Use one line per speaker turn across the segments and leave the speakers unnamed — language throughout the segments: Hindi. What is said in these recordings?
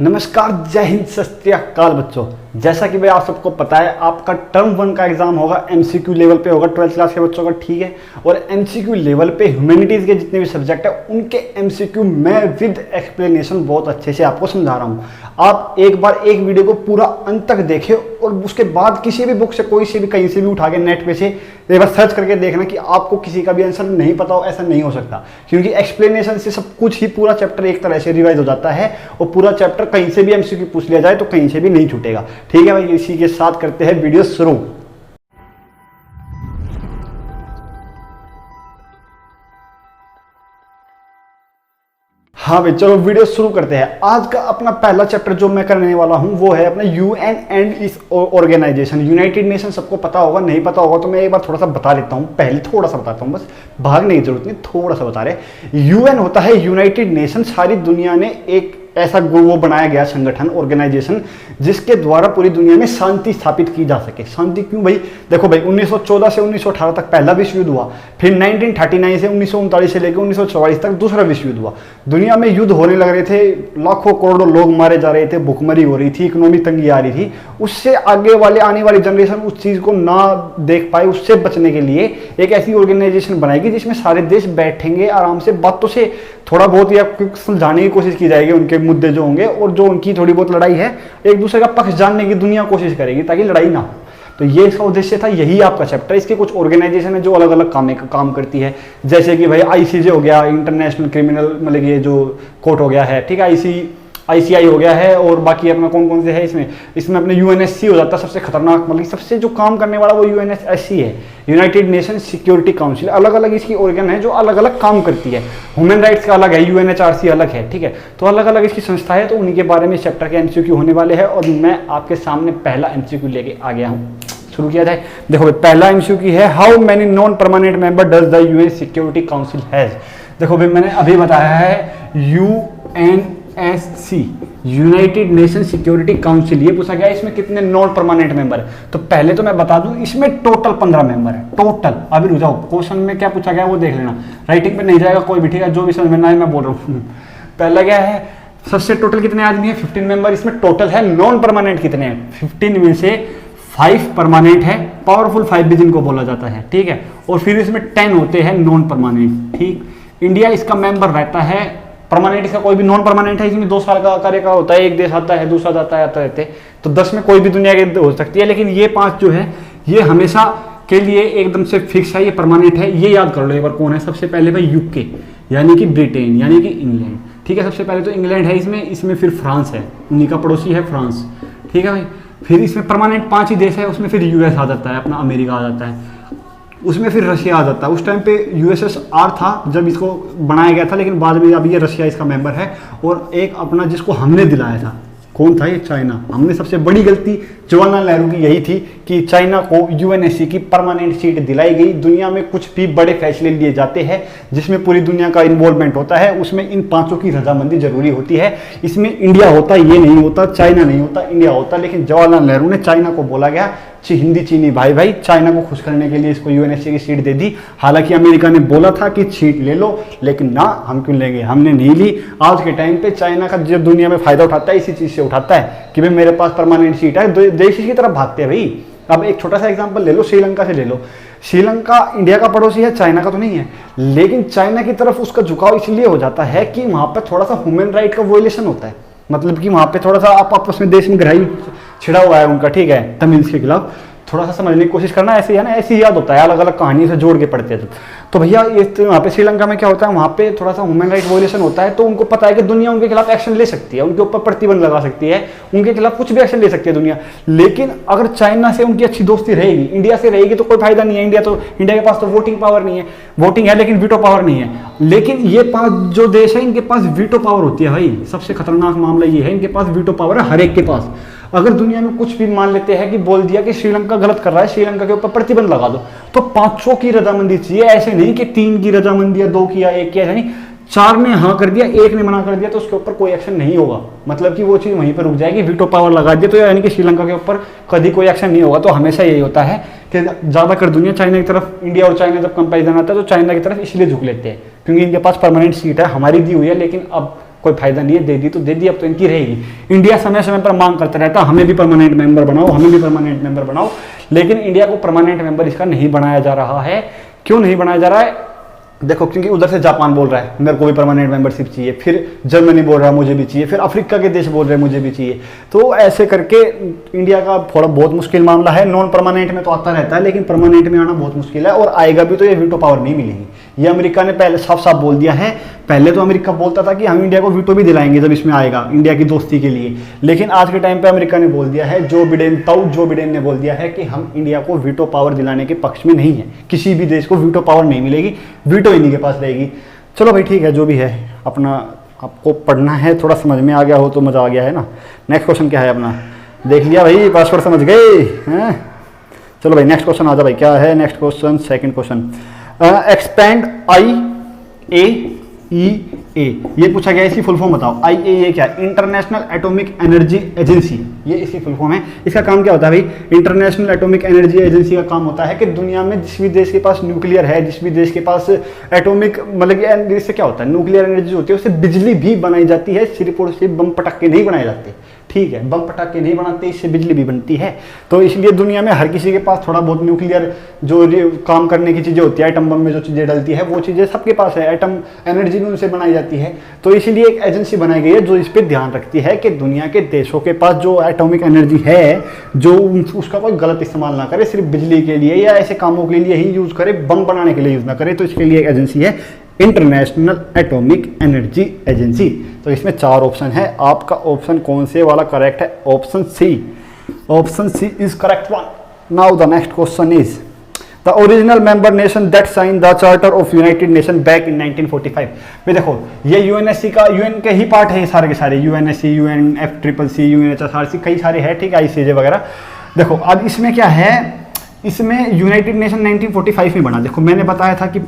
नमस्कार, जय हिंद, सत श्री अकाल बच्चों। जैसा कि भाई आप सबको पता है, आपका टर्म 1 का एग्जाम होगा एमसीक्यू लेवल पे होगा 12th क्लास के बच्चों का, ठीक है। और एमसीक्यू लेवल पे ह्यूमैनिटीज़ के जितने भी सब्जेक्ट है उनके एमसीक्यू मैं विद एक्सप्लेनेशन बहुत अच्छे से आपको समझा रहा हूँ। आप एक बार एक वीडियो को पूरा अंत तक देखें और उसके बाद किसी भी बुक से, कोई से भी, कहीं से भी उठा के नेट पे से एक बार सर्च करके देखना कि आपको किसी का भी आंसर नहीं पता हो। ऐसा नहीं हो सकता, क्योंकि एक्सप्लेनेशन से सब कुछ ही, पूरा चैप्टर एक तरह से रिवाइज हो जाता है और पूरा चैप्टर कहीं से भी एमसीक्यू पूछ लिया जाए तो कहीं से भी नहीं छूटेगा, ठीक है भाई। इसी के साथ करते हैं वीडियो शुरू। हाँ भाई, चलो वीडियो शुरू करते हैं। आज का अपना पहला चैप्टर जो मैं करने वाला हूं वो है अपना यूएन एंड इस ऑर्गेनाइजेशन, यूनाइटेड नेशन। सबको पता होगा, नहीं पता होगा तो मैं एक बार थोड़ा सा बता देता हूं। पहले थोड़ा सा बताता हूं, बस भागने की जरूरत नहीं, थोड़ा सा बता रहे। यूएन होता है यूनाइटेड नेशन। सारी दुनिया ने एक ऐसा वो बनाया गया संगठन, ऑर्गेनाइजेशन, जिसके द्वारा पूरी दुनिया में शांति स्थापित की जा सके। शांति क्यों भाई? देखो भाई, 1914 से 1918 तक पहला विश्व युद्ध हुआ, फिर 1939 से 1939 से लेकर 1944 तक दूसरा विश्व युद्ध हुआ। दुनिया में युद्ध होने लग रहे थे, लाखों करोड़ों लोग मारे जा रहे थे, भुखमरी हो रही थी, इकोनॉमिक तंगी आ रही थी। उससे आगे वाले आने वाली जनरेशन उस चीज़ को ना देख पाए, उससे बचने के लिए एक ऐसी ऑर्गेनाइजेशन बनाएगी जिसमें सारे देश बैठेंगे, आराम से बातों से थोड़ा बहुत या सुलझाने की कोशिश की जाएगी उनके मुद्दे जो होंगे, और जो उनकी थोड़ी बहुत लड़ाई है एक दूसरे का पक्ष जानने की दुनिया कोशिश करेगी ताकि लड़ाई ना हो। तो ये इसका उद्देश्य था, यही आपका चैप्टर। इसके कुछ ऑर्गेनाइजेशन है जो अलग अलग काम करती है, जैसे कि भाई आईसीजे हो गया, इंटरनेशनल क्रिमिनल, मतलब ये जो कोर्ट हो गया है, ठीक है, आईसीआई हो गया है। और बाकी अपना कौन कौन से है इसमें अपने यूएनएससी हो जाता है सबसे खतरनाक, मतलब सबसे जो काम करने वाला वो यूएनएससी है, यूनाइटेड नेशन सिक्योरिटी काउंसिल। अलग अलग इसकी ऑर्गन है जो अलग अलग काम करती है। ह्यूमन राइट्स का अलग है, यूएनएचआरसी अलग है, ठीक है। तो अलग अलग इसकी संस्था है, तो उन्हीं के बारे में चैप्टर के एमसीक्यू होने वाले हैं। और मैं आपके सामने पहला एमसीक्यू लेके आ गया हूँ, शुरू किया जाए। देखो भाई, पहला एमसीक्यू है, how many non permanent member does the UN security council has. देखो भाई, मैंने अभी बताया है UNSC, United nation security council. ये पूछा गया इसमें कितने नॉन परमानेंट मेंबर है। तो पहले तो मैं बता दूं, इसमें टोटल 15 मेंबर है, टोटल। अभी रुक जाओ, क्वेश्चन में क्या पूछा गया वो देख लेना, राइटिंग पे नहीं जाएगा कोई भी, ठीक है। जो भी समझ में ना आए मैं बोल रहा हूँ। पहला क्या है, सबसे टोटल कितने आदमी है? 15 मेंबर। इसमें टोटल है। नॉन परमानेंट कितने हैं? 15 में से 5 परमानेंट है, पावरफुल 5 भी जिनको बोला जाता है, ठीक है। और फिर इसमें 10 होते हैं नॉन परमानेंट, ठीक। इंडिया इसका मेंबर रहता है। परमानेंट इसका कोई भी, नॉन परमानेंट है इसमें 2 साल का कार्य का होता है, एक देश आता है, दूसरा जाता है, आता रहते। तो 10 में कोई भी दुनिया के हो सकती है, लेकिन ये 5 जो है ये हमेशा के लिए एकदम से फिक्स है, ये परमानेंट है। ये याद कर लो एक बार कौन है। सबसे पहले भाई यूके, यानी कि ब्रिटेन, यानी कि इंग्लैंड, ठीक है। सबसे पहले तो इंग्लैंड है इसमें फिर फ्रांस है, उन्हीं का पड़ोसी है फ्रांस, ठीक है भाई। फिर इसमें परमानेंट 5 ही देश है, उसमें फिर यूएस आ जाता है, अपना अमेरिका आ जाता है, उसमें फिर रशिया आ जाता है। उस टाइम पे यूएसएसआर था जब इसको बनाया गया था, लेकिन बाद में अब ये रशिया इसका मेंबर है। और एक अपना जिसको हमने दिलाया था, कौन था ये? चाइना। हमने सबसे बड़ी गलती जवाहरलाल नेहरू की यही थी कि चाइना को यूएनएससी की परमानेंट सीट दिलाई गई। दुनिया में कुछ भी बड़े फैसले लिए जाते हैं जिसमें पूरी दुनिया का इन्वॉल्वमेंट होता है, उसमें इन 5 की रजामंदी जरूरी होती है। इसमें इंडिया होता, ये नहीं होता, चाइना नहीं होता, इंडिया होता। लेकिन जवाहरलाल नेहरू ने चाइना को बोला गया, हिंदी चीनी भाई चाइना को खुश करने के लिए इसको यूएनएससी की सीट दे दी। हालांकि अमेरिका ने बोला था कि सीट ले लो, लेकिन ना, हम क्यों लेंगे, हमने नहीं ली। आज के टाइम पे चाइना का जो दुनिया में फायदा उठाता है इसी चीज से उठाता है कि भाई मेरे पास परमानेंट सीट है, देश की तरफ भागते हैं भाई। अब एक छोटा सा एग्जांपल ले लो, श्रीलंका से ले लो। श्रीलंका इंडिया का पड़ोसी है, चाइना का तो नहीं है, लेकिन चाइना की तरफ उसका झुकाव इसलिए हो जाता है कि वहां पर थोड़ा सा ह्यूमन राइट का वोलेशन होता है। मतलब कि वहां पे थोड़ा सा आपस में देश में गहराई छिड़ा हुआ है उनका, ठीक है, तमिल्स के खिलाफ। थोड़ा सा समझने की कोशिश करना, ऐसे है ना, ऐसे याद होता है, अलग अलग कहानी से जोड़ के पढ़ते हैं। तो भैया वहाँ पे श्रीलंका में क्या होता है, वहाँ पे थोड़ा सा ह्यूमन राइट वोलेशन होता है। तो उनको पता है कि दुनिया उनके खिलाफ एक्शन ले सकती है, उनके ऊपर प्रतिबंध लगा सकती है, उनके खिलाफ कुछ भी एक्शन ले सकती है दुनिया। लेकिन अगर चाइना से उनकी अच्छी दोस्ती रहेगी, इंडिया से रहेगी, तो कोई फायदा नहीं है। इंडिया के पास तो वोटिंग पावर नहीं है, वोटिंग है लेकिन वीटो पावर नहीं है। लेकिन ये 5 जो देश है इनके पास वीटो पावर होती है भाई। सबसे खतरनाक मामला ये है, इनके पास वीटो पावर है हर एक के पास। अगर दुनिया में कुछ भी मान लेते हैं कि बोल दिया कि श्रीलंका गलत कर रहा है, श्रीलंका के ऊपर प्रतिबंध लगा दो, तो 5 की रजामंदी चाहिए। ऐसे नहीं कि 3 की रजामंदी या 2 की या 1 की, ऐसा नहीं। 4 ने हाँ कर दिया, 1 ने मना कर दिया, तो उसके ऊपर कोई एक्शन नहीं होगा। मतलब कि वो चीज़ वहीं पर रुक जाएगी। वीटो पावर लगा दिया तो यानी कि श्रीलंका के ऊपर कभी कोई एक्शन नहीं होगा। तो हमेशा यही होता है कि ज़्यादातर दुनिया चाइना की तरफ, इंडिया और चाइना जब कंपेरिजन आता है तो चाइना की तरफ इसलिए झुक लेते हैं क्योंकि इनके पास परमानेंट सीट है, हमारी दी हुई है, लेकिन अब कोई फायदा नहीं है, दे दी तो दे दी, अब तो इनकी रहेगी। इंडिया समय समय पर मांग करता रहता हमें भी परमानेंट मेंबर बनाओ, हमें भी परमानेंट मेंबर बनाओ, लेकिन इंडिया को परमानेंट मेंबर इसका नहीं बनाया जा रहा है। क्यों नहीं बनाया जा रहा है? देखो, क्योंकि उधर से जापान बोल रहा है मेरे को भी परमानेंट मेंबरशिप चाहिए, फिर जर्मनी बोल रहा है मुझे भी चाहिए, फिर अफ्रीका के देश बोल रहे हैं मुझे भी चाहिए। तो ऐसे करके इंडिया का थोड़ा बहुत मुश्किल मामला है। नॉन परमानेंट में तो आता रहता है, लेकिन परमानेंट में आना बहुत मुश्किल है, और आएगा भी तो ये वीटो पावर नहीं मिलेगी। ये अमेरिका ने पहले साफ साफ बोल दिया है। पहले तो अमेरिका बोलता था कि हम इंडिया को वीटो भी दिलाएंगे जब इसमें आएगा, इंडिया की दोस्ती के लिए, लेकिन आज के टाइम पे अमेरिका ने बोल दिया है, जो बिडेन ने बोल दिया है कि हम इंडिया को वीटो पावर दिलाने के पक्ष में नहीं है। किसी भी देश को वीटो पावर नहीं मिलेगी, वीटो इन्हीं के पास रहेगी। चलो भाई ठीक है, जो भी है अपना, आपको पढ़ना है, थोड़ा समझ में आ गया हो तो मजा आ गया है ना। नेक्स्ट क्वेश्चन क्या है अपना, देख लिया भाई, पासवर्ड समझ गए हैं। चलो भाई नेक्स्ट क्वेश्चन आ जा भाई, क्या है next question? Second question, expand IAEA, ये पूछा गया, इसकी फुल फॉर्म बताओ। IAEA क्या है? इंटरनेशनल एटॉमिक एनर्जी एजेंसी, ये इसकी फुल फॉर्म है। इसका काम क्या होता है भाई? इंटरनेशनल एटॉमिक एनर्जी एजेंसी का काम होता है कि दुनिया में जिस भी देश के पास न्यूक्लियर है, जिस भी देश के पास एटॉमिक, मतलब इससे क्या होता है, न्यूक्लियर एनर्जी होती है, उससे बिजली भी बनाई जाती है, सिर्फ और सिर्फ बम पटाखे नहीं बनाए जाते। ठीक है, बम पटाखे नहीं बनाते, इससे बिजली भी बनती है। तो इसलिए दुनिया में हर किसी के पास थोड़ा बहुत न्यूक्लियर जो काम करने की चीज़ें होती है, एटम बम में जो चीज़ें डलती है, वो चीज़ें सबके पास है, एटम एनर्जी भी उनसे बनाई जाती है। तो इसीलिए एक एजेंसी बनाई गई है जो इस पर ध्यान रखती है कि दुनिया के देशों के पास जो एटॉमिक एनर्जी है, जो उसका कोई गलत इस्तेमाल ना करे, सिर्फ बिजली के लिए या ऐसे कामों के लिए ही यूज़ करे, बम बनाने के लिए यूज़ ना करे। तो इसके लिए एक एजेंसी है, इंटरनेशनल एटॉमिक एनर्जी एजेंसी। तो इसमें 4 ऑप्शन है, आपका ऑप्शन कौन से वाला करेक्ट है? Option C. Option C is correct one. Now the next question is the original member nation that sign the charter of United Nation back in 1945। भाई देखो, ये यूएनएससी का, यूएन के ही पार्ट है ये सारे के सारे, यूएनएससी, UNFCCC, UNHRC, कई सारे है, ठीक है, ICJ वगैरह। देखो अब इसमें क्या है, इसमें यूनाइटेड नेशन 1945 में बना। देखो मैंने बताया था कि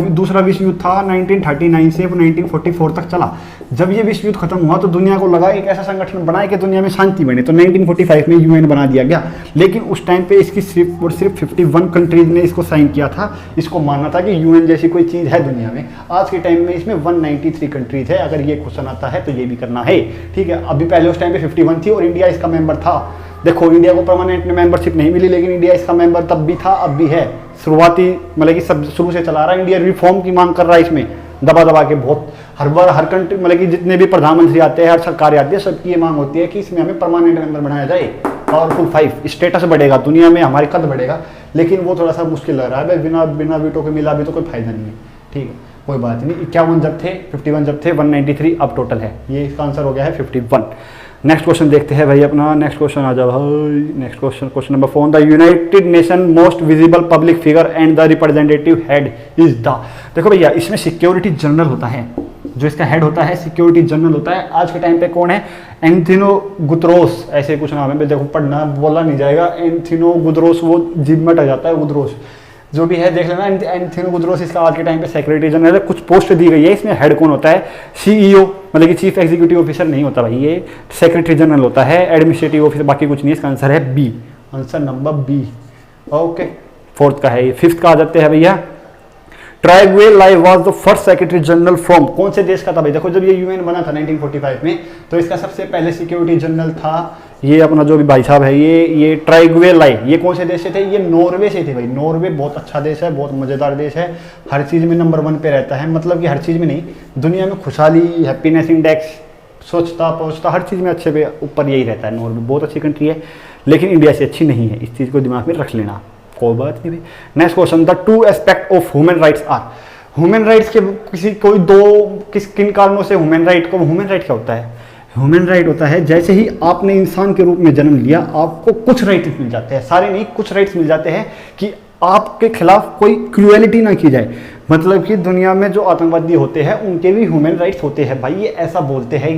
दूसरा विश्व युद्ध था 1939 से 1944 तक चला। जब ये विश्व युद्ध खत्म हुआ तो दुनिया को लगा एक ऐसा संगठन बनाए कि दुनिया में शांति बने, तो 1945 में यूएन बना दिया गया। लेकिन उस टाइम पे इसकी सिर्फ और सिर्फ 51 कंट्रीज ने इसको साइन किया था। इसको मानना था कि यूएन जैसी कोई चीज़ है दुनिया में। आज के टाइम में इसमें 193 कंट्रीज है। अगर ये क्वेश्चन आता है तो ये भी करना है, ठीक है। अभी पहले उस टाइम पे 51 थी और इंडिया इसका मेंबर था। देखो इंडिया को परमानेंट मेंबरशिप नहीं मिली, लेकिन इंडिया इसका मेंबर तब भी था, अब भी है। शुरुआती मतलब कि सब शुरू से चला रहा है। इंडिया रिफॉर्म की मांग कर रहा है इसमें, दबा दबा के बहुत। हर बार हर कंट्री मतलब कि जितने भी प्रधानमंत्री आते हैं, हर सरकार आती है, सबकी ये मांग होती है कि इसमें हमें परमानेंट मेंबर बनाया जाए। पावरफुल 5 स्टेटस बढ़ेगा, दुनिया में हमारी कद बढ़ेगा। लेकिन वो थोड़ा सा मुश्किल लग रहा है, बिना वीटो के मिला भी तो कोई फायदा नहीं है, ठीक है, कोई बात नहीं। 51 जब थे, 51 जब थे, 193 अब टोटल है। ये इसका आंसर हो गया है 51। नेक्स्ट क्वेश्चन देखते हैं भाई अपना। नेक्स्ट क्वेश्चन आ जाओ भाई। Next question, question number 4, the United nation most visible public figure and the representative head is the. देखो भैया इसमें सिक्योरिटी जनरल होता है, जो इसका हेड होता है सिक्योरिटी जनरल होता है। आज के टाइम पे कौन है? एंथोनियो गुतरोस, ऐसे कुछ नाम है, देखो पढ़ना बोला नहीं जाएगा। एंथोनियो गुतरोस, वो जीभ में आ जाता है गुतरोस, जो भी है देख लेना। एंथोनियो गुतरोस इसका आज के टाइम पे सेक्रेटरी जनरल है। कुछ पोस्ट दी गई है, इसमें हेड कौन होता है? CEO, मतलब कि चीफ एग्जीक्यूटिव ऑफिसर नहीं होता भाई, ये सेक्रेटरी जनरल होता है, एडमिनिस्ट्रेटिव ऑफिसर, बाकी कुछ नहीं। इसका आंसर है B, answer number B. Okay, 4th का है ये। 5th का आ जाते हैं भैया। Trygve Lie was the first secretary general from, कौन से देश का था भाई? देखो जब ये यूएन बना था 1945 में, तो इसका सबसे पहले सिक्योरिटी जनरल था ये अपना जो भी भाई साहब है, ये ट्राइगवे लाई। ये कौन से देश से थे? ये नॉर्वे से थे भाई। नॉर्वे बहुत अच्छा देश है, बहुत मजेदार देश है, हर चीज़ में नंबर 1 पे रहता है। मतलब कि हर चीज़ में नहीं, दुनिया में खुशहाली, हैप्पीनेस इंडेक्स, स्वच्छता, पहुँचता, हर चीज़ में अच्छे पे ऊपर यही रहता है। नॉर्वे बहुत अच्छी कंट्री है, लेकिन इंडिया से अच्छी नहीं है। इस चीज़ को दिमाग में रख लेना, कोई बात नहीं भाई। Next question, the 2 aspect of human rights are. Human rights के किन कारणों से ह्यूमन राइट क्या होता है? ह्यूमन राइट होता है जैसे ही आपने इंसान के रूप में जन्म लिया, आपको कुछ राइट्स मिल जाते हैं, सारे नहीं, कुछ राइट्स मिल जाते हैं कि आपके खिलाफ कोई क्रूएलिटी ना की जाए। मतलब कि दुनिया में जो आतंकवादी होते हैं उनके भी ह्यूमन राइट्स होते हैं भाई, ये ऐसा बोलते हैं।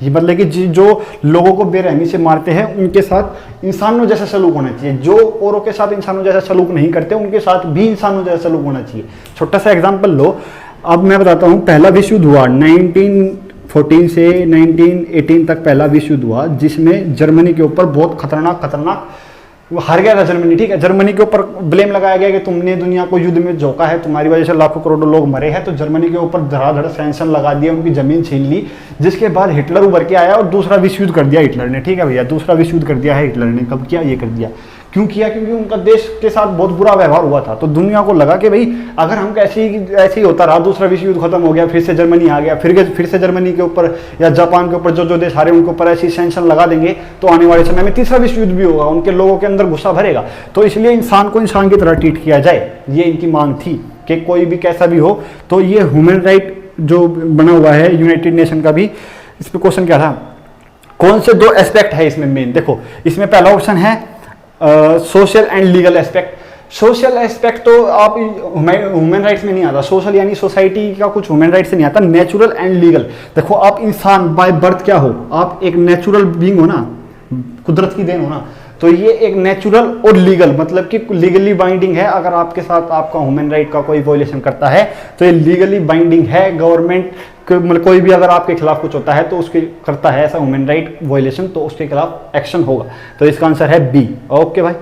ये मतलब कि जो लोगों को बेरहमी से मारते हैं उनके साथ इंसानों जैसा सलूक होना चाहिए। जो औरों के साथ इंसानों जैसा सलूक नहीं करते उनके साथ भी इंसानों जैसा सलूक होना चाहिए। छोटा सा एग्जांपल लो, अब मैं बताता हूँ। पहला विश्व युद्ध हुआ 1914 से 1918 तक पहला विश्व युद्ध हुआ, जिसमें जर्मनी के ऊपर बहुत खतरनाक वो हार गया था जर्मनी, ठीक है। जर्मनी के ऊपर ब्लेम लगाया गया कि तुमने दुनिया को युद्ध में झोंका है, तुम्हारी वजह से लाखों करोड़ों लोग मरे हैं। तो जर्मनी के ऊपर धड़ाधड़ सैंक्शन लगा दिया, उनकी जमीन छीन ली, जिसके बाद हिटलर उभर के आया और दूसरा विश्व युद्ध कर दिया हिटलर ने, ठीक है भैया। दूसरा विश्व युद्ध कर दिया है हिटलर ने। कब किया? ये कर दिया। क्यों किया? क्योंकि उनका देश के साथ बहुत बुरा व्यवहार हुआ था। तो दुनिया को लगा कि भाई अगर हम ऐसे ही होता रहा, दूसरा विश्व युद्ध खत्म हो गया, फिर से जर्मनी आ गया, फिर से जर्मनी के ऊपर या जापान के ऊपर जो देश हारे उनके ऊपर ऐसी सैंक्शन लगा देंगे, तो आने वाले समय में तीसरा विश्व युद्ध भी होगा, उनके लोगों के अंदर गुस्सा भरेगा। तो इसलिए इंसान को इंसान की तरह ट्रीट किया जाए, ये इनकी मांग थी कि कोई भी कैसा भी हो। तो ये ह्यूमन राइट जो बना हुआ है यूनाइटेड नेशन का भी, इस पर क्वेश्चन क्या था, कौन से 2 एस्पेक्ट है इसमें मेन? देखो इसमें पहला ऑप्शन है social and legal aspect. Social aspect तो आप ह्यूमन राइट्स में नहीं आता। सोशल यानी सोसाइटी का कुछ ह्यूमन राइट्स से नहीं आता। नेचुरल एंड लीगल, देखो आप इंसान बाय बर्थ क्या हो, आप एक नेचुरल बीइंग हो ना, कुदरत की देन हो ना। तो ये एक नेचुरल और लीगल, मतलब कि लीगली बाइंडिंग है। अगर आपके साथ आपका ह्यूमन राइट का कोई वायलेशन करता है तो ये लीगली बाइंडिंग है। गवर्नमेंट मतलब कोई भी अगर आपके खिलाफ कुछ होता है तो उसके करता है ऐसा ह्यूमन राइट वायलेशन, तो उसके खिलाफ एक्शन होगा। तो इसका आंसर है बी। ओके भाई,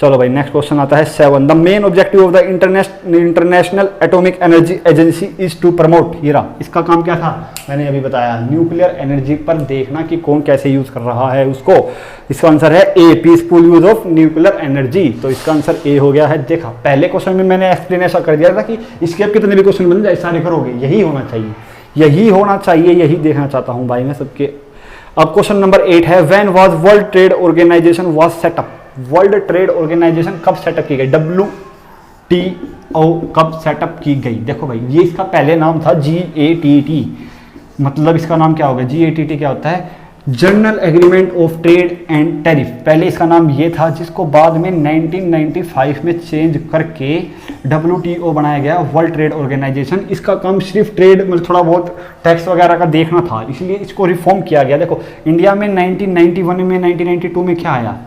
चलो भाई नेक्स्ट क्वेश्चन आता है 7। The main objective of the International Atomic Energy Agency is to promote. हीरा, इसका काम क्या था? मैंने अभी बताया, न्यूक्लियर एनर्जी पर देखना कि कौन कैसे यूज कर रहा है उसको। इसका आंसर है A, peaceful use of nuclear energy. तो इसका आंसर ए हो गया है। देखा पहले क्वेश्चन में मैंने एक्सप्लेन ऐसा कर दिया था कि इसके अब कितने भी क्वेश्चन बन जाए सारे करोगे, यही होना चाहिए, यही होना चाहिए, यही देखना चाहता हूं भाई मैं सबके। अब क्वेश्चन नंबर 8 है, when was world trade organization was setup. World trade organization कब सेटअप की गई? WTO कब सेटअप की गई? देखो भाई ये इसका पहले नाम था GATT, मतलब इसका नाम क्या होगा? GATT क्या होता है? General agreement of trade and tariff. पहले इसका नाम ये था, जिसको बाद में 1995 में चेंज करके WTO बनाया गया, वर्ल्ड ट्रेड ऑर्गेनाइजेशन। इसका काम सिर्फ ट्रेड मतलब थोड़ा बहुत टैक्स वगैरह का देखना था, इसलिए इसको रिफॉर्म किया गया। देखो इंडिया में 1991 में 1992 में क्या आया?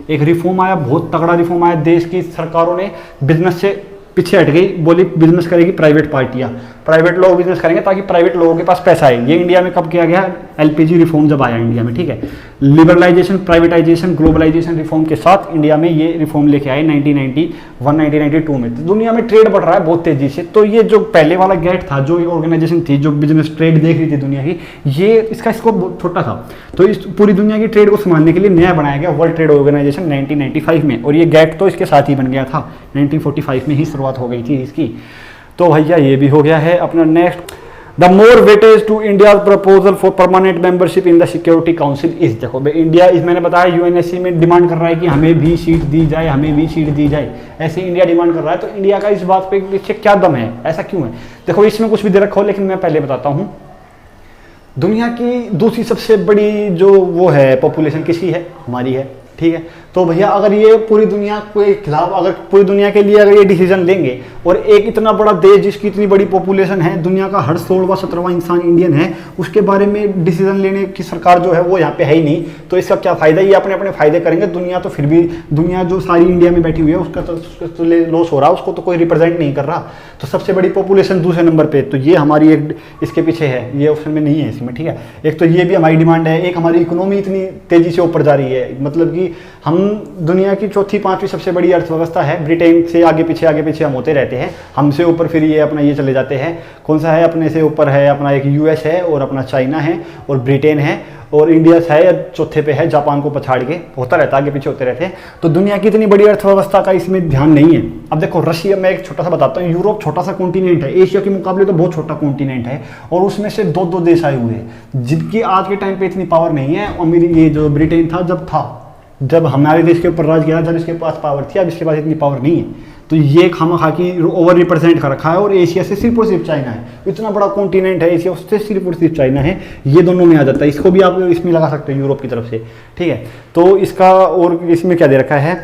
एक रिफॉर्म आया, बहुत तगड़ा रिफॉर्म आया। देश की सरकारों ने बिजनेस से पीछे हट गई, बोली बिजनेस करेगी प्राइवेट पार्टियां, प्राइवेट लोग बिजनेस करेंगे ताकि प्राइवेट लोगों के पास पैसा आए। ये इंडिया में कब किया गया? LPG रिफॉर्म जब आया इंडिया में, ठीक है। लिबरलाइजेशन, प्राइवेटाइजेशन, ग्लोबलाइजेशन रिफॉर्म के साथ इंडिया में ये रिफॉर्म लेके आए 1991 1992 में। तो दुनिया में ट्रेड बढ़ रहा है बहुत तेजी से। तो ये जो पहले वाला गेट था, जो ऑर्गेनाइजेशन थी जो बिजनेस ट्रेड देख रही थी दुनिया की, ये इसका स्कोप बहुत छोटा था। तो इस पूरी दुनिया की ट्रेड को संभालने के लिए नया बनाया गया वर्ल्ड ट्रेड ऑर्गेनाइजेशन 1995 में। और ये गेट तो इसके साथ ही बन गया था, 1945 में ही शुरुआत हो गई थी इसकी। तो भैया ये भी हो गया है अपना। Next, the more weightage to India proposal for permanent membership in the security council is. देखो भाई इंडिया, इस मैंने बताया UNSC में डिमांड कर रहा है कि हमें भी सीट दी जाए, हमें भी सीट दी जाए, ऐसे इंडिया डिमांड कर रहा है। तो इंडिया का इस बात पे पीछे क्या दम है, ऐसा क्यों है? देखो इसमें कुछ भी दे रखा हो, लेकिन मैं पहले बताता हूँ। दुनिया की दूसरी सबसे बड़ी जो वो है पॉपुलेशन किसकी है? हमारी है, ठीक है। तो भैया अगर ये पूरी दुनिया के खिलाफ, अगर पूरी दुनिया के लिए अगर ये डिसीजन लेंगे, और एक इतना बड़ा देश जिसकी इतनी बड़ी पॉपुलेशन है, दुनिया का हर 16वां 17वां इंसान इंडियन है, उसके बारे में डिसीजन लेने की सरकार जो है वो यहाँ पे है ही नहीं, तो इसका क्या फायदा? ये अपने अपने फायदे करेंगे। दुनिया तो फिर भी, दुनिया जो सारी इंडिया में बैठी हुई है उसका तो लॉस हो रहा है, उसको तो कोई रिप्रेजेंट नहीं कर रहा। तो सबसे बड़ी पॉपुलेशन दूसरे नंबर पे, तो ये हमारी एक इसके पीछे है, ये ऑप्शन में नहीं है इसमें, ठीक है। एक तो ये भी हमारी डिमांड है, एक हमारी इकोनॉमी इतनी तेजी से ऊपर जा रही है, मतलब कि हम दुनिया की चौथी पांचवी सबसे बड़ी अर्थव्यवस्था है। ब्रिटेन से आगे पीछे हम होते रहते हैं, हमसे ऊपर फिर ये अपना ये चले जाते हैं। कौन सा है अपने से ऊपर है? अपना एक US है, और अपना चाइना है, और ब्रिटेन है, और इंडिया है चौथे पे है, जापान को पछाड़ के होता रहता है, आगे पीछे होते रहते हैं। तो दुनिया की इतनी बड़ी अर्थव्यवस्था का इसमें ध्यान नहीं है। अब देखो रशिया में एक छोटा सा बताता हूँ, यूरोप छोटा सा कॉन्टिनेंट है, एशिया के मुकाबले तो बहुत छोटा कॉन्टिनेंट है, और उसमें से दो देश आए हुए हैं जिनकी आज के टाइम पे इतनी पावर नहीं है। अमीर ये जो ब्रिटेन था, जब हमारे देश के ऊपर राज किया, जब इसके पास पावर थी, अब इसके पास इतनी पावर नहीं है। तो ये खामखा की ओवर रिप्रेजेंट कर रखा है। और एशिया से सिर्फ और सिर्फ चाइना है, इतना बड़ा कॉन्टिनेंट है एशिया, उससे सिर्फ और सिर्फ चाइना है। ये दोनों में आ जाता है, इसको भी आप इसमें लगा सकते हैं यूरोप की तरफ से, ठीक है। तो इसका और इसमें क्या दे रखा है?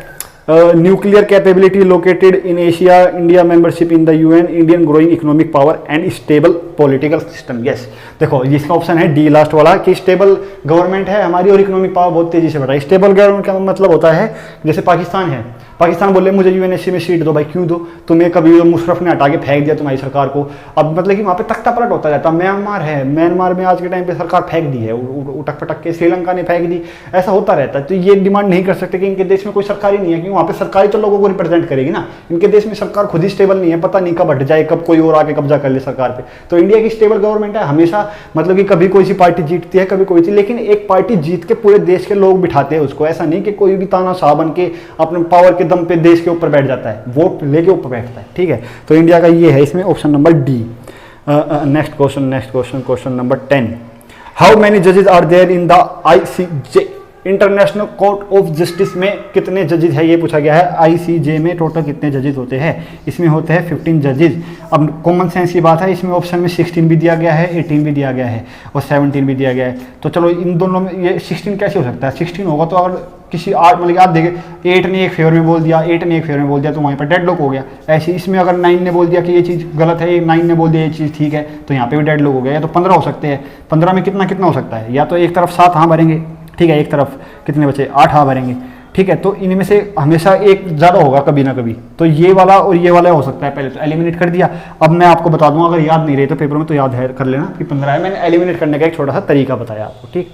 Nuclear capability located in Asia, India membership in the UN, Indian growing economic power and stable political system. Yes, देखो इसका ऑप्शन है डी लास्ट वाला कि स्टेबल गवर्नमेंट है हमारी और इकोनॉमिक पावर बहुत तेजी से बढ़ रहा है। स्टेबल गवर्नमेंट का मतलब होता है जैसे पाकिस्तान है, पाकिस्तान बोले मुझे यूएनएससी में सीट दो, भाई क्यों दो, तुम्हें कभी मुशर्रफ ने हटा के फेंक दिया तुम्हारी सरकार को, अब मतलब कि वहाँ पे तख्ता पलट होता रहता। म्यांमार है, म्यांमार में आज के टाइम पे सरकार फेंक दी है उटक पटक के, श्रीलंका ने फेंक दी, ऐसा होता रहता है। तो ये डिमांड नहीं कर सकते कि इनके देश में कोई सरकार ही नहीं है, क्योंकि वहाँ पे सरकारी तो लोगों को रिप्रेजेंट करेगी ना। इनके देश में सरकार खुद ही स्टेबल नहीं है, पता नहीं कब हट जाए, कब कोई और आके कब्जा कर ले सरकार पे। तो इंडिया की स्टेबल गवर्नमेंट है हमेशा, मतलब कि कभी कोई सी पार्टी जीतती है कभी कोई सी, लेकिन एक पार्टी जीत के पूरे देश के लोग बिठाते हैं उसको, ऐसा नहीं कि कोई भी तानाशाह बन के अपने पावर के दम पे देश के ऊपर बैठ जाता है, वोट लेके ऊपर बैठता है। ठीक है, तो इंडिया का ये है इसमें option number D. Next question number 10, how many जजेस are there in the ICJ, International court of Justice में कितने जजेस है ये पूछा गया है। ICJ में टोटल कितने जजेस होते हैं, इसमें होते हैं 15 जजेस। अब कॉमन सेंस की बात है, इसमें ऑप्शन में 16 भी दिया गया है, 18 भी दिया गया है और 17 भी दिया गया है। तो चलो इन दोनों में ये 16 कैसे हो सकता है, 16 होगा तो अगर किसी 8 मतलब आप देखें 8 ने एक फेवर में बोल दिया, 8 ने एक फेवर में बोल दिया तो वहीं पर डेडलॉक हो गया। ऐसे इसमें अगर 9 ने बोल दिया कि ये चीज़ गलत है, 9 ने बोल दिया ये चीज़ ठीक है, तो यहाँ पे भी डेडलॉक हो गया। या तो 15 हो सकते हैं, 15 में कितना कितना हो सकता है, या तो एक तरफ 7 हाँ भरेंगे, ठीक है, एक तरफ कितने बचे 8 हाँ भरेंगे, ठीक है। तो इनमें से हमेशा एक ज़्यादा होगा कभी ना कभी, तो ये वाला और ये वाला हो सकता है। पहले तो एलिमिनेट कर दिया। अब मैं आपको बता दूंगा, अगर याद नहीं रहे तो पेपर में तो याद है कर लेना कि 15 है। मैंने एलिमिनेट करने का एक छोटा सा तरीका बताया आपको, ठीक।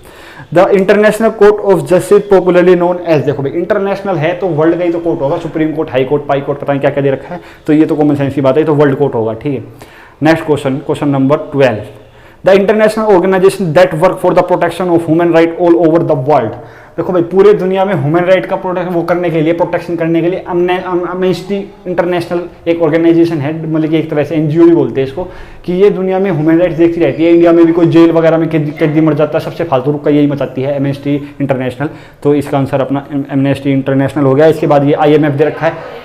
The international court of justice popularly known as, देखो भाई इंटरनेशनल है तो वर्ल्ड का ही तो कोर्ट होगा, सुप्रीम कोर्ट, हाई कोर्ट, पाई कोर्ट, पता नहीं क्या क्या दे रखा है, तो ये तो कॉमन सेंस की बात है, तो वर्ल्ड कोर्ट होगा, ठीक है। Next question number 12, the international organization that work for the protection of human right all over the world, देखो भाई पूरे दुनिया में ह्यूमन राइट का प्रोटेक्शन वो करने के लिए, प्रोटेक्शन करने के लिए एमनेस्टी इंटरनेशनल एक ऑर्गेनाइजेशन है, मतलब कि एक तरह से NGO भी बोलते हैं इसको, कि ये दुनिया में ह्यूमन राइट्स देखती रहती है। इंडिया में भी कोई जेल वगैरह में कैदी मर जाता है, सबसे फालतू रुका यही मचाती है एमनेस्टी इंटरनेशनल। तो इसका आंसर अपना एमनेस्टी इंटरनेशनल हो गया। इसके बाद ये IMF दे रखा है।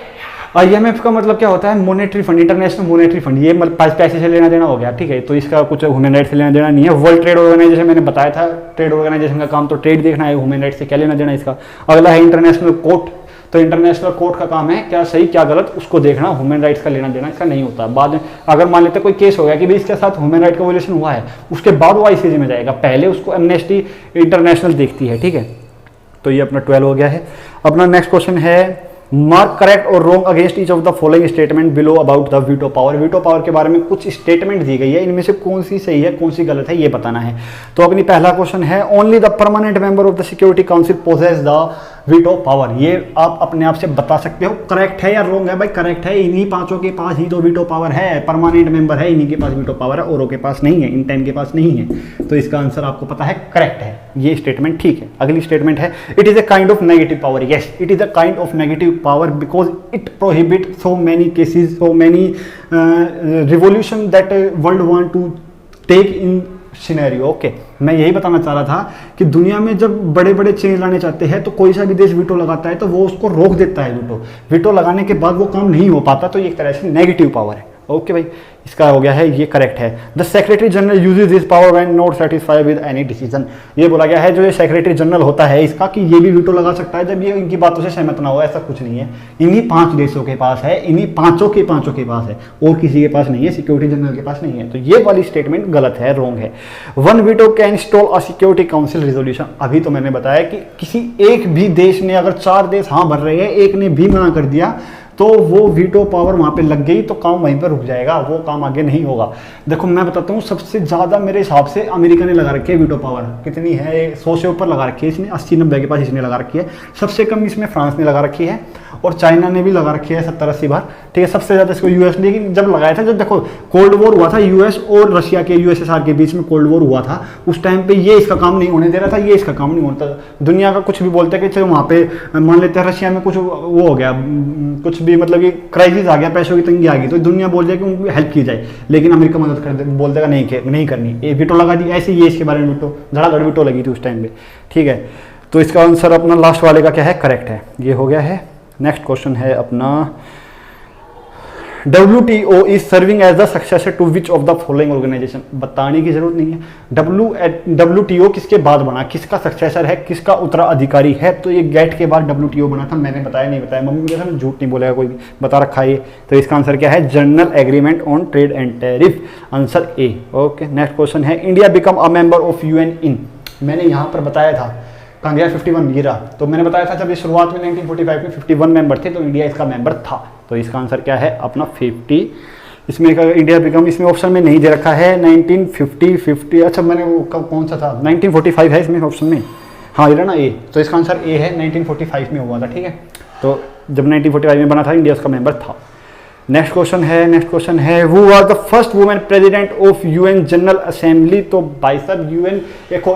IMF का मतलब क्या होता है, monetary fund, international monetary fund, ये मतलब पैसे से लेना देना हो गया, ठीक है। तो इसका कुछ ह्यूमन राइट से लेना देना नहीं है। वर्ल्ड ट्रेड ऑर्गेनाइजेशन मैंने बताया था, ट्रेड ऑर्गेनाइजेशन का काम तो ट्रेड देखना है, ह्यूमन राइट से क्या लेना देना इसका। अगला है इंटरनेशनल कोर्ट, तो इंटरनेशनल कोर्ट का काम है क्या सही क्या गलत उसको देखना, ह्यूमन राइट्स का लेना देना इसका नहीं होता। बाद में अगर मान लेते कोई केस हो गया कि भाई इसके साथ ह्यूमन राइट का वायलेशन हुआ है, उसके बाद वो ICJ में जाएगा, पहले उसको एमनेस्टी इंटरनेशनल देखती है, ठीक है। तो ये अपना 12 हो गया है। अपना नेक्स्ट क्वेश्चन है, मार्क करेक्ट और wrong against each of the following statement below about the veto power. Veto power के बारे में कुछ स्टेटमेंट दी गई है, इनमें से कौन सी सही है कौन सी गलत है ये बताना है। तो अपनी पहला क्वेश्चन है, only the permanent member of the security council possess the veto power. ये आप अपने आप से बता सकते हो करेक्ट है या रॉन्ग है। भाई करेक्ट है, इन्हीं पांचों के पास ही तो वीटो पावर है, परमानेंट मेंबर है, इन्हीं के पास वीटो पावर है, औरों के पास नहीं है, इन 10 के पास नहीं है। तो इसका आंसर आपको पता है करेक्ट है, ये स्टेटमेंट ठीक है। अगली स्टेटमेट है, it is a kind of negative power. Yes, it is a kind of negative power because it prohibit so many cases, so many revolution that world want to take in scenario. Okay, मैं यही बताना चाह रहा था कि दुनिया में जब बड़े बड़े चेंज लाने चाहते हैं तो कोई सा भी देश वीटो लगाता है तो वो उसको रोक देता है। वीटो लगाने के बाद वो काम नहीं हो पाता, तो ये एक तरह से नेगेटिव पावर है। ओके भाई, इसका हो गया है, ये करेक्ट है। The secretary general uses this power when not satisfied with any decision. ये बोला गया है जो ये सेक्रेटरी जनरल होता है इसका, कि ये भी वीटो लगा सकता है जब ये इनकी बातों से सहमत ना हो। ऐसा कुछ नहीं है, इन्हीं 5 देशों के पास है, इन्हीं पांचों के पास है, और किसी के पास नहीं है, सिक्योरिटी जनरल के पास नहीं है। तो ये वाली स्टेटमेंट गलत है, रॉन्ग है। One veto can stall a security council resolution. अभी तो मैंने बताया कि किसी एक भी देश ने, अगर 4 देश हाँ भर रहे हैं, एक ने भी मना कर दिया तो वो वीटो पावर वहाँ पे लग गई तो काम वहीं पर रुक जाएगा, वो काम आगे नहीं होगा। देखो मैं बताता हूँ, सबसे ज़्यादा मेरे हिसाब से अमेरिका ने लगा रखी है वीटो पावर। कितनी है, 100 से ऊपर लगा रखी है इसने, 80-90 के पास इसने लगा रखी है। सबसे कम इसमें फ्रांस ने लगा रखी है, और चाइना ने भी लगा रखी है 70-80 बार, ठीक है। सबसे ज़्यादा इसको US ने, लेकिन जब लगाया था, जब देखो कोल्ड वॉर हुआ था US और रशिया के, USSR के बीच में कोल्ड वॉर हुआ था, उस टाइम पे ये इसका काम नहीं होने दे रहा था, ये इसका काम नहीं होता। दुनिया का कुछ भी बोलते हैं कि चलो वहाँ पे मान लेते हैं रशिया में कुछ वो हो गया, कुछ भी मतलब कि क्राइसिस आ गया, पैसों की तंगी आ गई, तो दुनिया बोल जाए कि उनको हेल्प की जाए, लेकिन अमेरिका मदद कर दे, बोल देगा नहीं करनी, ये वीटो लगा दी। ऐसे ये इसके बारे में वीटो धड़ाधड़ वीटो लगी थी उस टाइम पे, ठीक है। तो इसका आंसर अपना लास्ट वाले का क्या है, करेक्ट है, ये हो गया है। नेक्स्ट क्वेश्चन है अपना WTO is serving as the successor to which of the following organization, बताने की जरूरत नहीं है। WTO किसके बाद बना, किसका सक्सेसर है, किसका उत्तराधिकारी है, तो ये गेट के बाद WTO बना था। मैंने बताया नहीं बताया, मम्मी मुझे झूठ नहीं बोलेगा कोई भी, बता रखा है। तो इसका आंसर क्या है, General Agreement on Trade and Tariff, answer A. Okay, next question है, India become a member of UN in, मैंने यहाँ पर बताया था कहाँ गया 51 ये रहा। तो मैंने बताया था जब ये शुरुआत में 1945 में 51 मेंबर थे तो इंडिया इसका मेंबर था। तो इसका आंसर क्या है अपना 50। इसमें इंडिया बिकम, इसमें ऑप्शन में नहीं दे रखा है 1950 50, अच्छा मैंने वो कौन सा था 1945 है इसमें ऑप्शन में, हाँ ये रहा ना ए, तो इसका आंसर ए है, 1945 में हुआ था। ठीक है, तो जब 1945 में बना था इंडिया उसका मेंबर था। नेक्स्ट क्वेश्चन है वो are the first women president of UN general assembly. तो भाई साहब UN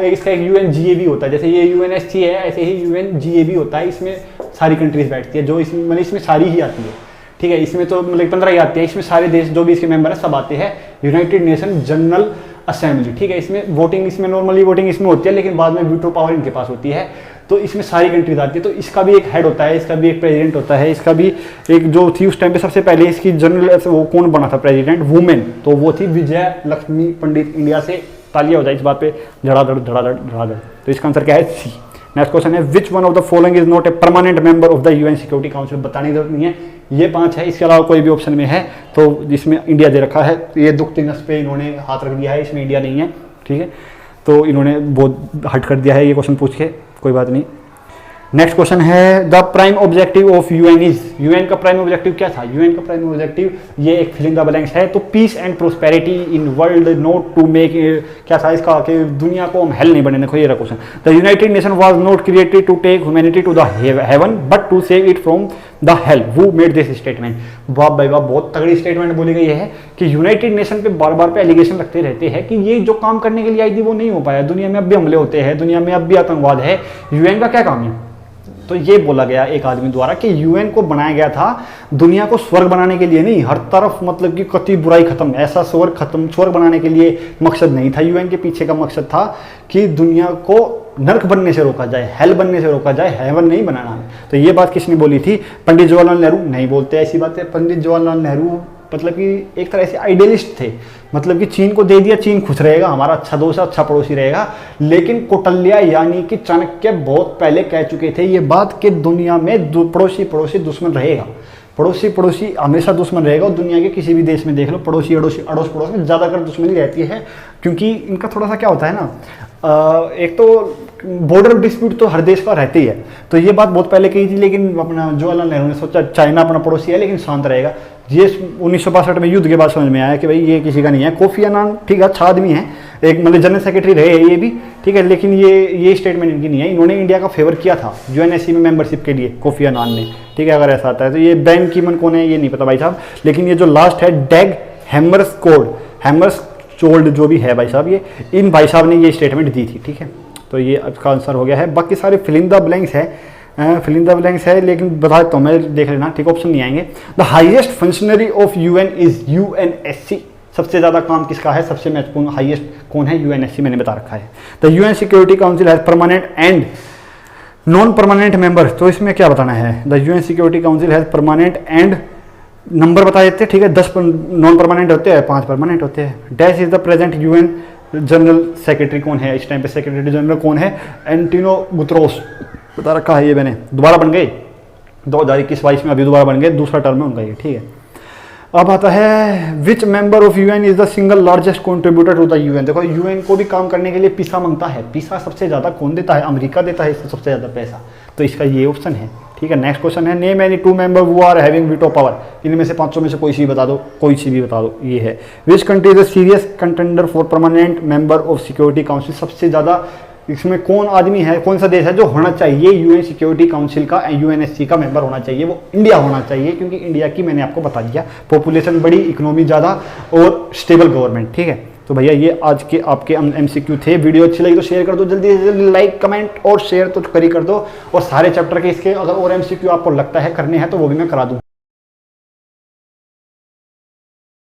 इसका एक UNGA होता है, जैसे ये UNSC है ऐसे ही UNGA होता है। इसमें सारी कंट्रीज बैठती है, जो इसमें मतलब इसमें सारी ही आती है। ठीक है, इसमें तो मतलब 15 ही आती है, इसमें सारे देश जो भी इसके मेंबर है सब आते हैं, यूनाइटेड नेशन जनरल असेंबली। ठीक है, इसमें वोटिंग, इसमें नॉर्मली वोटिंग इसमें होती है, लेकिन बाद में वीटो पावर इनके पास होती है। तो इसमें सारी कंट्रीज आती है, तो इसका भी एक हेड होता है, इसका भी एक प्रेसिडेंट होता है, इसका भी एक जो थी उस टाइम पे सबसे पहले इसकी जनरल वो कौन बना था प्रेसिडेंट वुमेन, तो वो थी विजय लक्ष्मी पंडित। इंडिया से तालियां हो जाए इस बात पे, धड़ाधड़ धड़ाधड़ धड़ाधड़। तो इसका आंसर क्या है, सी। नेक्स्ट क्वेश्चन है, which one of the following is not a permanent member of the UN security council, बताने की जरूरत नहीं है, ये 5 है, इसके अलावा कोई भी ऑप्शन में है तो जिसमें इंडिया दे रखा है, ये दुखती नस पे इन्होंने हाथ रख दिया है, इसमें इंडिया नहीं है। ठीक है, तो इन्होंने बहुत हट कर दिया है ये क्वेश्चन पूछ के, कोई बात नहीं। नेक्स्ट क्वेश्चन है, the prime objective of UN is, UN का प्राइम ऑब्जेक्टिव क्या था, UN का प्राइम ऑब्जेक्टिव ये एक फिल इन द ब्लैंक्स है। तो peace and prosperity in world, note to make, क्या था इसका कि दुनिया को हम हेल नहीं बनने को, ये रहा क्वेश्चन। The United Nation was not created to take humanity to the heaven but to save it from the hell, who made this statement. वाह भाई वाह, बहुत तगड़ी स्टेटमेंट बोली गई है कि यूनाइटेड नेशन पे बार बार पे एलिगेशन रखते रहते हैं कि ये जो काम करने के लिए आई थी वो नहीं हो पाया, दुनिया में अब भी हमले होते हैं, दुनिया में अब भी आतंकवाद है, UN का क्या काम है। तो ये बोला गया एक आदमी द्वारा कि UN को बनाया गया था दुनिया को स्वर्ग बनाने के लिए नहीं, हर तरफ मतलब कि कति बुराई खत्म, ऐसा स्वर्ग बनाने के लिए मकसद नहीं था। UN के पीछे का मकसद था कि दुनिया को नर्क बनने से रोका जाए, हेल बनने से रोका जाए, हेवन नहीं बनाना। तो ये बात किसने बोली थी, पंडित जवाहरलाल नेहरू नहीं बोलते ऐसी बातें। पंडित जवाहरलाल नेहरू मतलब कि एक तरह से आइडियलिस्ट थे, मतलब कि चीन को दे दिया, चीन खुश रहेगा, हमारा अच्छा दोस्त अच्छा पड़ोसी रहेगा। लेकिन कौटिल्य यानी कि चाणक्य बहुत पहले कह चुके थे ये बात कि दुनिया में पड़ोसी पड़ोसी दुश्मन रहेगा, पड़ोसी पड़ोसी हमेशा दुश्मन रहेगा। और दुनिया के किसी भी देश में देख लो, पड़ोसी अड़ोस पड़ोस में ज़्यादातर दुश्मनी रहती है, क्योंकि इनका थोड़ा सा क्या होता है ना, एक तो बॉर्डर डिस्प्यूट तो हर देश का रहते ही है। तो ये बात बहुत पहले कही थी, लेकिन अपना जवाहरलाल नेहरू ने सोचा चाइना अपना पड़ोसी है लेकिन शांत रहेगा। ये 1962 में युद्ध के बाद समझ में आया कि भाई ये किसी का नहीं है। कोफी अन्नान ठीक है, अच्छा आदमी है, एक मतलब जनरल सेक्रेटरी रहे ये भी, ठीक है, लेकिन ये स्टेटमेंट इनकी नहीं है। इन्होंने इंडिया का फेवर किया था UNSC में मेंबरशिप के लिए, कोफी अन्नान ने, ठीक है। अगर ऐसा आता है तो ये बैन कीमन कौन है ये नहीं पता भाई साहब, लेकिन ये जो लास्ट है डैग हैमर्सकोल्ड जो भी है भाई साहब, ये इन भाई साहब ने ये स्टेटमेंट दी थी, ठीक है। तो ये इसका आंसर हो गया है। बाकी सारे फिल इन द ब्लैंक्स है, लेकिन बता देता हूँ मैं, देख लेना, ठीक, ऑप्शन नहीं आएंगे। The highest functionary of UN is UNSC, सबसे ज्यादा काम किसका है, सबसे महत्वपूर्ण हाईएस्ट कौन है, UNSC मैंने बता रखा है। The UN security council has permanent and non permanent member, तो इसमें क्या बताना है, the UN security council has permanent and number बता देते हैं, ठीक है। 10 नॉन परमानेंट होते हैं, 5 परमानेंट होते हैं। Dash is the present UN general secretary कौन है इस टाइम पे, सेक्रेटरी जनरल कौन है, एंटोनियो गुतेरेस, बता रखा है ये मैंने। दोबारा बन गए 2021-22 में, अभी दोबारा बन गए, दूसरा टर्म है उनका ये, ठीक है। अब आता है which member of UN is the single largest contributor to the UN। देखो UN को भी काम करने के लिए पैसा मांगता है, पैसा सबसे ज्यादा कौन देता है, अमेरिका देता है इससे सबसे ज्यादा पैसा, तो इसका ये ऑप्शन है, ठीक है। नेक्स्ट क्वेश्चन है, name any 2 member who are having veto power, इनमें से 500 में से कोई सी बता दो, कोई सी भी बता दो, ये है। Which country is a serious contender for permanent member of security council, सबसे ज्यादा इसमें कौन आदमी है, कौन सा देश है जो होना चाहिए UN सिक्योरिटी काउंसिल का, UNSC का मेंबर होना चाहिए, वो इंडिया होना चाहिए, क्योंकि इंडिया की मैंने आपको बता दिया, पॉपुलेशन बड़ी, इकोनॉमी ज़्यादा और स्टेबल गवर्नमेंट, ठीक है। तो भैया ये आज के आपके MCQ थे। वीडियो अच्छी लगी तो शेयर कर दो, जल्दी से जल्दी लाइक कमेंट और शेयर तो कर ही कर दो। और सारे चैप्टर के इसके अगर और MCQ आपको लगता है करने हैं तो वो भी मैं करा दूँ।